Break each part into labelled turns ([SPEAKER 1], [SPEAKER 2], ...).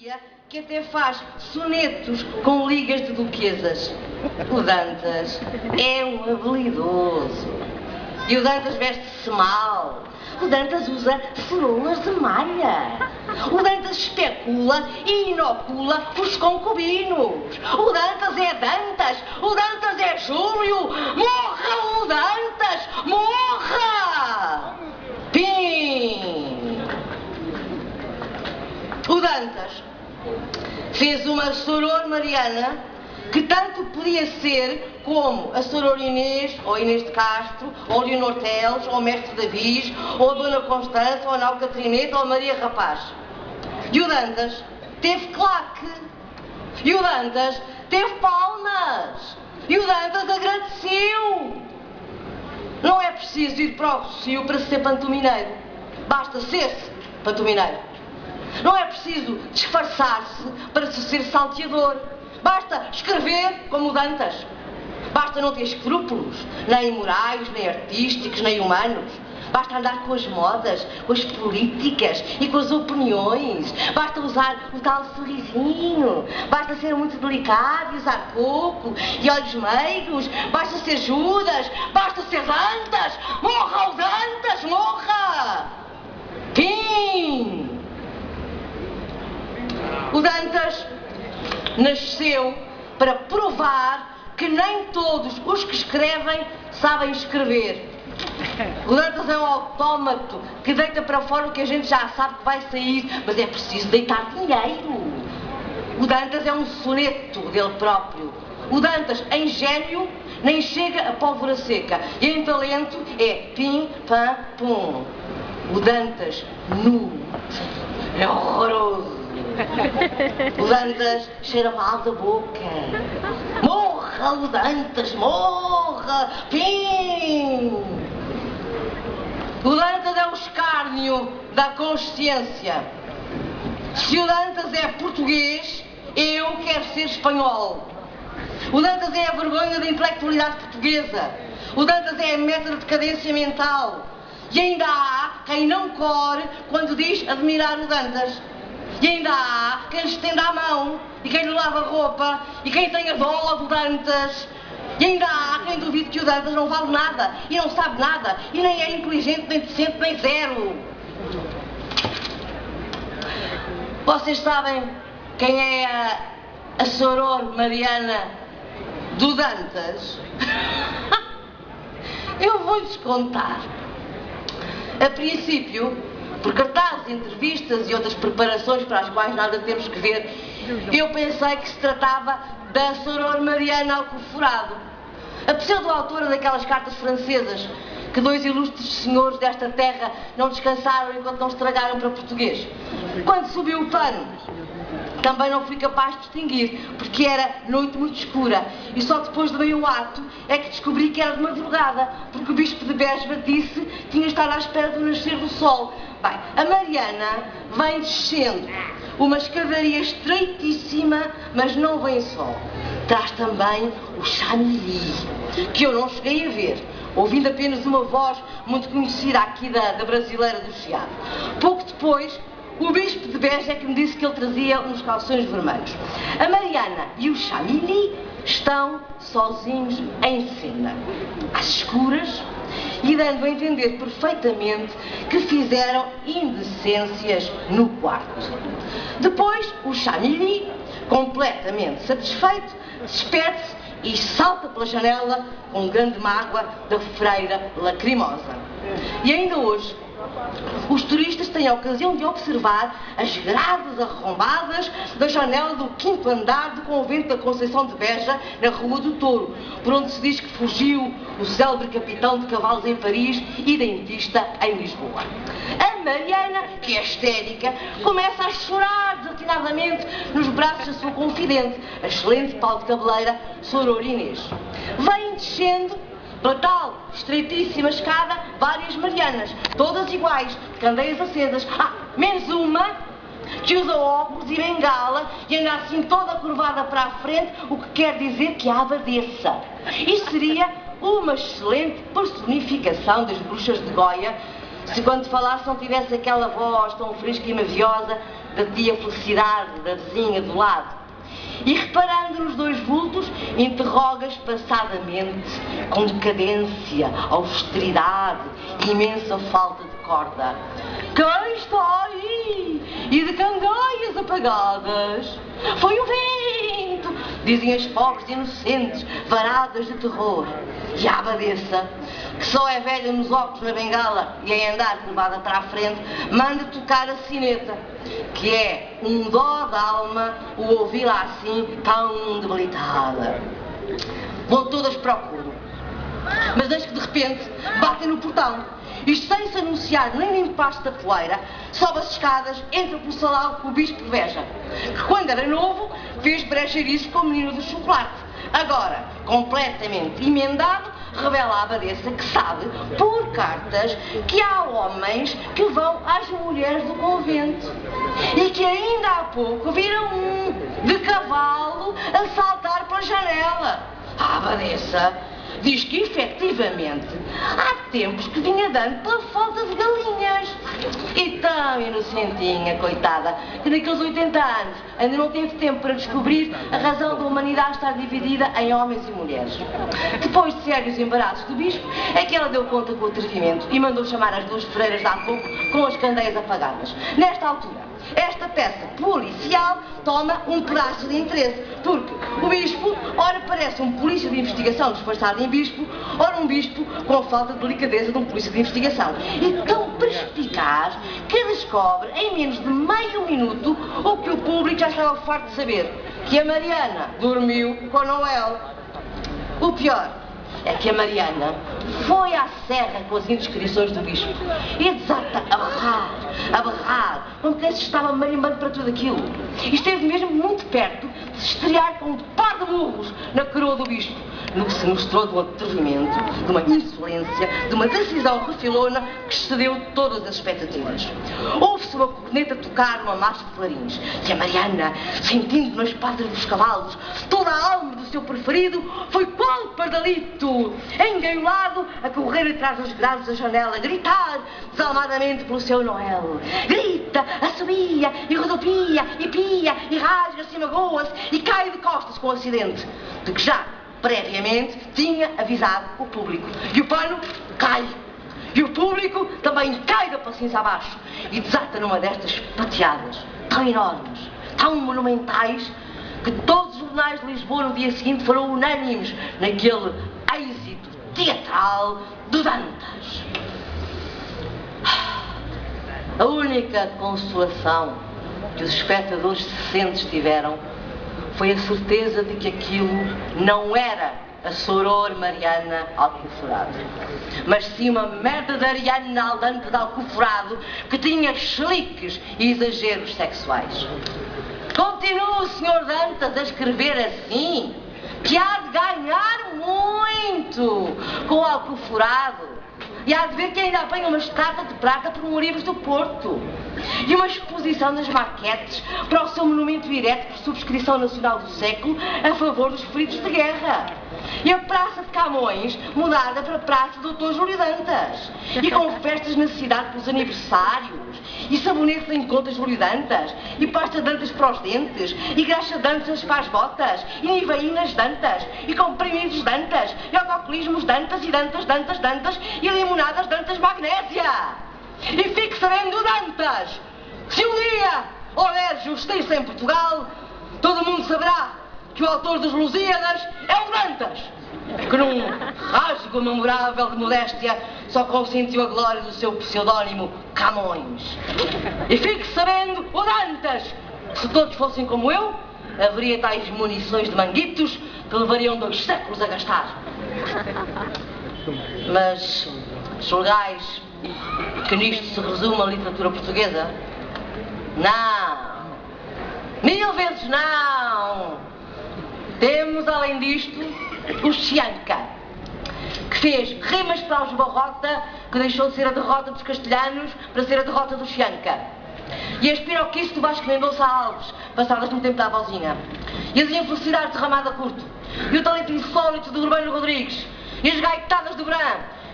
[SPEAKER 1] poesia que até faz sonetos com ligas de duquesas. O Dantas é um habilidoso. E o Dantas veste-se mal. O Dantas usa furolas de malha. O Dantas especula e inocula os concubinos. O Dantas é Dantas. O Dantas é Júlio. Morra o Dantas! Morra! Pim! O Dantas fez uma soror Mariana que tanto podia ser como a soror Inês, ou Inês de Castro, ou Leonor Teles, ou Mestre Davis, ou a Dona Constança, ou a Nau Catrineta, ou a Maria Rapaz. E o Dantas teve claque. E o Dantas teve palmas. E o Dantas agradeceu. Não é preciso ir para o Rocio para ser pantomineiro. Basta ser-se pantomineiro. Não é preciso disfarçar-se para se ser salteador. Basta escrever como o Dantas. Basta não ter escrúpulos, nem morais, nem artísticos, nem humanos. Basta andar com as modas, com as políticas e com as opiniões. Basta usar o tal sorrisinho. Basta ser muito delicado e usar pouco. E olhos meigos. Basta ser Judas. Basta ser Dantas. Morra o Dantas, morra! Fim! O Dantas nasceu para provar que nem todos os que escrevem sabem escrever. O Dantas é um autómato que deita para fora o que a gente já sabe que vai sair, mas é preciso deitar dinheiro. O Dantas é um soneto dele próprio. O Dantas, em gênio, nem chega a pólvora seca. E em talento é pim, pam, pum. O Dantas, nu, é horroroso. O Dantas cheira mal da boca. Morra o Dantas, morra! Pim! O Dantas é o escárnio da consciência. Se o Dantas é português, eu quero ser espanhol. O Dantas é a vergonha da intelectualidade portuguesa. O Dantas é a meta da decadência mental. E ainda há quem não core quando diz admirar o Dantas. E ainda há quem lhe estenda a mão, e quem lhe lava a roupa, e quem tem a bola do Dantas. E ainda há quem duvide que o Dantas não vale nada, e não sabe nada, e nem é inteligente, nem decente, nem zero. Vocês sabem quem é a soror Mariana do Dantas? Eu vou-lhes contar. A princípio, por cartazes, entrevistas e outras preparações para as quais nada temos que ver, eu pensei que se tratava da soror Mariana Alcoforado, a pseudo-autora daquelas cartas francesas que dois ilustres senhores desta terra não descansaram enquanto não estragaram para português. Quando subiu o pano, também não fui capaz de distinguir, porque era noite muito escura, e só depois de meio ato é que descobri que era de madrugada, porque o bispo de Beja disse que tinha estado à espera do nascer do sol. Bem, a Mariana vem descendo uma escadaria estreitíssima, mas não vem só. Traz também o chamilly, que eu não cheguei a ver, ouvindo apenas uma voz muito conhecida aqui da brasileira do Chiado. Pouco depois, o bispo de Beja é que me disse que ele trazia uns calções vermelhos. A Mariana e o chamilly estão sozinhos em cena, às escuras, e dando a entender perfeitamente que fizeram indecências no quarto. Depois, o chamilly, completamente satisfeito, despede-se e salta pela janela com grande mágoa da freira lacrimosa. E ainda hoje, os turistas têm a ocasião de observar as grades arrombadas da janela do 5º andar do convento da Conceição de Beja, na Rua do Touro, por onde se diz que fugiu o célebre capitão de cavalos em Paris e dentista em Lisboa. A Mariana, que é histérica, começa a chorar desatinadamente nos braços da sua confidente, a excelente pau de cabeleira, soror Inês. Vem descendo pela tal estreitíssima escada, várias Marianas, todas iguais, de candeias acesas. Menos uma que usa óculos e bengala e anda assim toda curvada para a frente, o que quer dizer que a abadeça. Isso seria uma excelente personificação das bruxas de Goya, se quando falasse não tivesse aquela voz tão fresca e maviosa da tia Felicidade, da vizinha do lado. E reparando nos dois vultos, interroga espaçadamente, com decadência, austeridade e imensa falta de corda. Quem está aí? E de candeias apagadas? Foi o vento, dizem as pobres inocentes, varadas de terror. E a abadesa, que só é velha nos óculos na bengala e em andar curvada para a frente, manda tocar a sineta, que é um dó da alma o ouvi-la assim tão debilitada. Vão todas para o coro, mas desde que de repente batem no portão. Isto sem se anunciar nem limpar-se da poeira, sobe as escadas, entra pelo salão com o bispo Veja, que quando era novo fez brecheirice com o menino do chocolate. Agora, completamente emendado, revela a abadesa que sabe, por cartas, que há homens que vão às mulheres do convento e que ainda há pouco viram um de cavalo a saltar pela janela. A abadesa diz que, efetivamente, há tempos que vinha dando pela falta de galinhas. E tão inocentinha, coitada, que naqueles 80 anos ainda não teve tempo para descobrir a razão da humanidade estar dividida em homens e mulheres. Depois de sérios embaraços do bispo, é que ela deu conta com o atrevimento e mandou chamar as duas freiras de há pouco com as candeias apagadas. Nesta altura, esta peça policial toma um pedaço de interesse, porque o bispo, ora parece um polícia de investigação disfarçado em bispo, ora um bispo com a falta de delicadeza de um polícia de investigação. E tão perspicaz que descobre em menos de meio minuto o que o público já estava farto de saber, que a Mariana dormiu com Noel. O pior é que a Mariana foi à serra com as indiscrições do bispo e desata a berrar, como que se estava marimbando para tudo aquilo. E esteve mesmo muito perto de se estrear com um par de murros na coroa do bispo, no que se mostrou de um atrevimento, de uma insolência, de uma decisão refilona que excedeu todas as expectativas. Houve-se uma corneta tocar numa marcha de clarins e a Mariana, sentindo nas patas dos cavalos toda a alma do seu preferido, foi qual pardalito, engaiolado, a correr atrás dos grades da janela, a gritar desalmadamente pelo seu Noel. Grita, assobia, e rodopia, e pia, e rasga-se, e magoa-se, e cai de costas com o acidente, de que já previamente tinha avisado o público. E o pano cai. E o público também cai da paciência abaixo e desata numa destas pateadas tão enormes, tão monumentais, que todos os jornais de Lisboa no dia seguinte foram unânimes naquele êxito teatral de Dantas. A única consolação que os espectadores decentes tiveram foi a certeza de que aquilo não era a soror Mariana Alcoforado, mas sim uma merda de Ariana Aldante de Alcoforado que tinha cheliques e exageros sexuais. Continua o Sr. Dantas a escrever assim, que há de ganhar muito com o Alcoforado. E há de ver que ainda apanha uma estátua de prata por um livro do Porto. E uma exposição das maquetes para o seu monumento direto por subscrição nacional do século a favor dos feridos de guerra. E a Praça de Camões mudada para a Praça do Dr. Júlio Dantas. E com festas na cidade pelos aniversários. E sabonetes em contas Júlio Dantas. E pasta Dantas para os dentes. E graxa Dantas para as botas. E niveinas Dantas. E comprimidos Dantas. E autocolismos Dantas e Dantas, Dantas, Dantas. E limonadas Dantas Magnésia. E fique sabendo, Dantas, se um dia houver justiça em Portugal, todo mundo saberá que o autor dos Lusíadas é o Dantas, que num rasgo memorável de modéstia só consentiu a glória do seu pseudónimo Camões. E fique sabendo, o Dantas, que se todos fossem como eu, haveria tais munições de manguitos que levariam 2 séculos a gastar. Mas julgais que nisto se resume a literatura portuguesa? Não! 1000 vezes não! Temos, além disto, o Chianca, que fez rimas para os Barrota, que deixou de ser a derrota dos castelhanos para ser a derrota do Chianca. E as piroquices do Vasco Mendonça Alves, passadas no tempo da avózinha. E as infelicidades de Ramada Curto. E o talento insólito do Urbano Rodrigues. E as gaitadas do Bran.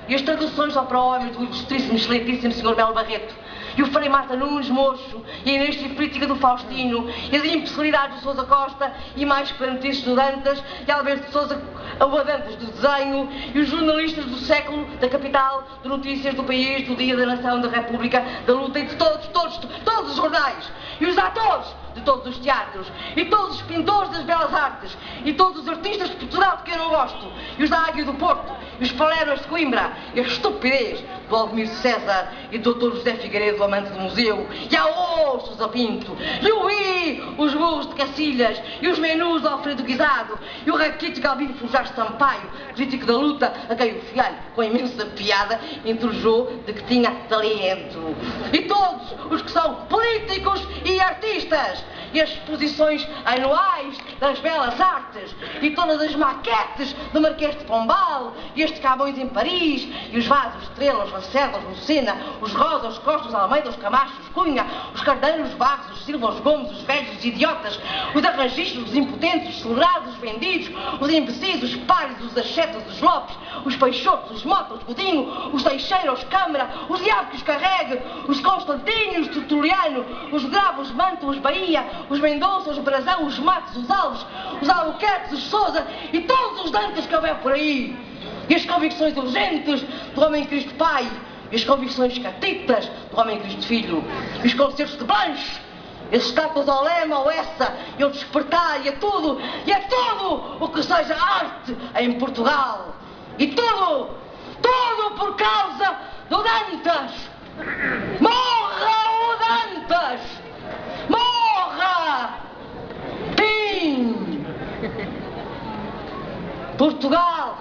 [SPEAKER 1] E as traduções só para homens do ilustríssimo, excelentíssimo Sr. Melo Barreto. e o Frei Marta Nunes Mocho, e a inerência política do Faustino, e as imbecilidades do Sousa Costa, e mais plantices do Dantas, e Alberto de Sousa, o Dantas do desenho, e os jornalistas do século, da Capital, de Notícias, do País, do Dia da Nação, da República, da Luta, e de todos os jornais, e os atores de todos os teatros, e todos os pintores das belas artes, e todos os artistas de Portugal de quem eu não gosto, e os da Águia do Porto, e os Palermas de Coimbra, e a estupidez do Aldemir César, e do Dr. José Figueiredo, amante do museu, e a Sousa Pinto, e o os burros de Cacilhas, e os menus do Alfredo Guisado, e o raquítico Albino Fujar Sampaio, crítico da luta, a quem o Fialho, com imensa piada, intrujou de que tinha talento. E todos os que são políticos e artistas, e as exposições anuais das belas artes, e todas as maquetes do Marquês de Pombal, e este Camões em Paris, e os vasos, estrelas, Lacerdas, Lucena, os Rosas, os Costas, Almeida, os Camacho, os Cunha, os Cardeiros, os Barros, os Silva, os Gomes, os velhos, os idiotas, os arranjistas, os impotentes, os celebrados, os vendidos, os imbecis, os pares, os achetas, os Lopes, os Peixotos, os Mota, os Godinho, os Teixeira, os Câmara, os Diabo que os carregue, os Constantinhos, os Tertuliano, os Gravo, os Manto, os Bahia, os Mendonça, os Brazão, os Matos, os Alves, os Albuquerques, os Sousa e todos os Dantas que houver por aí. E as convicções urgentes do Homem Cristo Pai, e as convicções catitas do Homem Cristo Filho, e os concertos de Blanche, e as estátuas ao lema, ao essa, e ao despertar, e a tudo o que seja arte em Portugal. E tudo por causa do Dantas. Morra o Dantas! Morra! Pim! Portugal,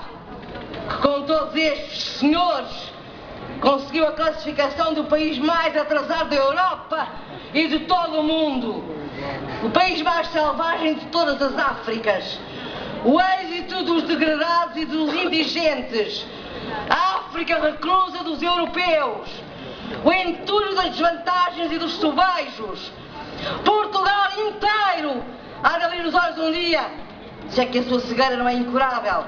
[SPEAKER 1] que com todos estes senhores conseguiu a classificação do país mais atrasado da Europa e de todo o mundo, o país mais selvagem de todas as Áfricas, o êxito dos degradados e dos indigentes, a África reclusa dos europeus, o entulho das desvantagens e dos sobejos. Portugal inteiro há de abrir os olhos um dia, se é que a sua cegueira não é incurável,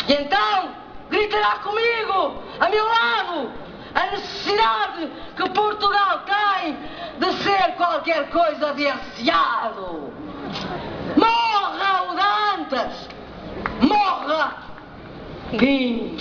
[SPEAKER 1] e então gritará comigo, a meu lado, a necessidade que Portugal tem de ser qualquer coisa de ansiado. Morra o Dantas! Morra! Fim!